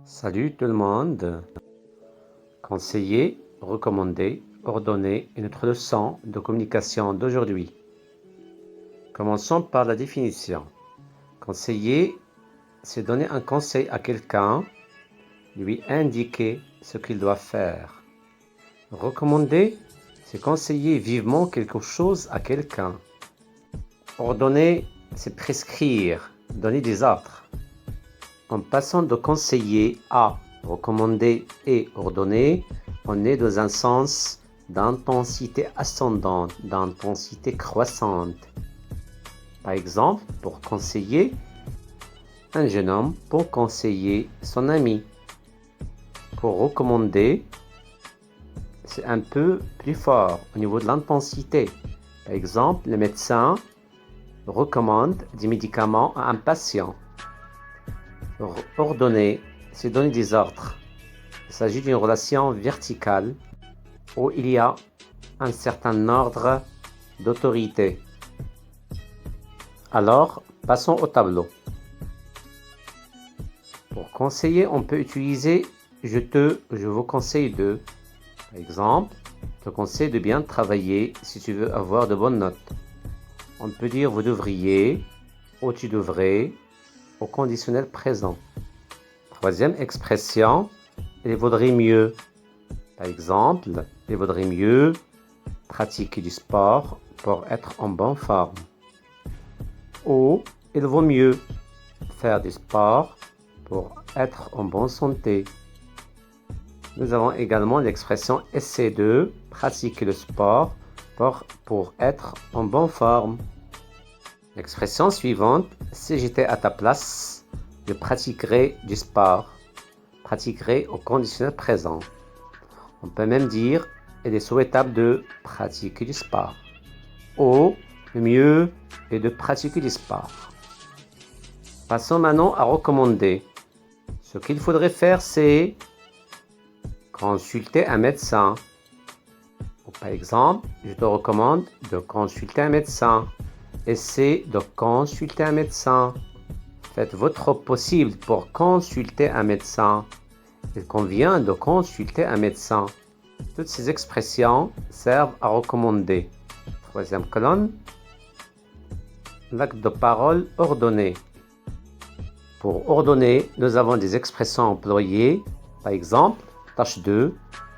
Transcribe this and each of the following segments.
Salut tout le monde. Conseiller, recommander, ordonner est notre leçon de communication d'aujourd'hui. Commençons par la définition. Conseiller, c'est donner un conseil à quelqu'un, lui indiquer ce qu'il doit faire. Recommander, c'est conseiller vivement quelque chose à quelqu'un. Ordonner, c'est prescrire, donner des ordres. En passant de conseiller à recommander et ordonner, on est dans un sens d'intensité ascendante, d'intensité croissante. Par exemple, pour conseiller, un jeune homme pour conseiller son ami. Pour recommander, c'est un peu plus fort au niveau de l'intensité. Par exemple, le médecin recommande des médicaments à un patient. Ordonner, c'est donner des ordres. Il s'agit d'une relation verticale où il y a un certain ordre d'autorité. Alors, passons au tableau. Pour conseiller, on peut utiliser je vous conseille de. Par exemple, je te conseille de bien travailler si tu veux avoir de bonnes notes. On peut dire vous devriez ou tu devrais au conditionnel présent. Troisième expression, il vaudrait mieux. Par exemple, il vaudrait mieux pratiquer du sport pour être en bonne forme. Ou il vaut mieux faire du sport pour être en bonne santé. Nous avons également l'expression essayer de pratiquer le sport pour être en bonne forme. L'expression suivante, si j'étais à ta place, je pratiquerais du sport. Pratiquerais au conditionnel présent. On peut même dire, il est souhaitable de pratiquer du sport. Ou, le mieux est de pratiquer du sport. Passons maintenant à recommander. Ce qu'il faudrait faire, c'est consulter un médecin. Ou par exemple, je te recommande de consulter un médecin. Essayez de consulter un médecin. Faites votre possible pour consulter un médecin. Il convient de consulter un médecin. Toutes ces expressions servent à recommander. Troisième colonne, l'acte de parole ordonné. Pour ordonner, nous avons des expressions employées. Par exemple, tâche 2,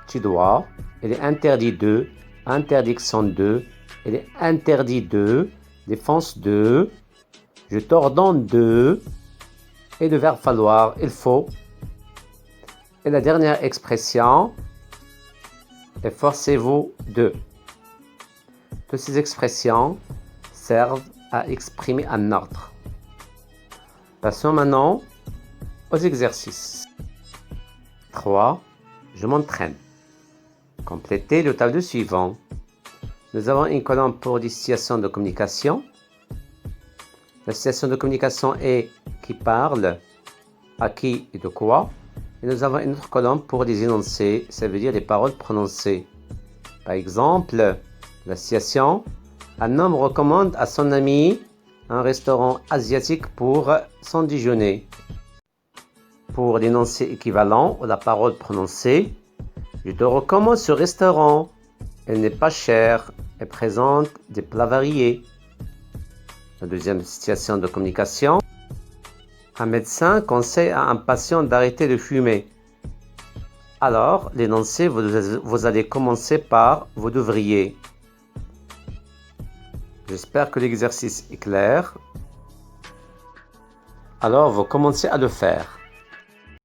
tu dois, il est interdit de, interdiction de, il est interdit de, défense de, je t'ordonne de, et le verbe falloir, il faut. Et la dernière expression, efforcez-vous de. Toutes ces expressions servent à exprimer un ordre. Passons maintenant aux exercices. 3. Je m'entraîne. Complétez le tableau suivant. Nous avons une colonne pour des situations de communication. La situation de communication est qui parle, à qui et de quoi. Et nous avons une autre colonne pour des énoncés, ça veut dire des paroles prononcées. Par exemple, la situation, un homme recommande à son ami un restaurant asiatique pour son déjeuner. Pour l'énoncé équivalent ou la parole prononcée, je te recommande ce restaurant. Elle n'est pas chère et présente des plats variés. La deuxième situation de communication, un médecin conseille à un patient d'arrêter de fumer. Alors, l'énoncé, vous allez commencer par « vous devriez ». J'espère que l'exercice est clair. Alors, vous commencez à le faire.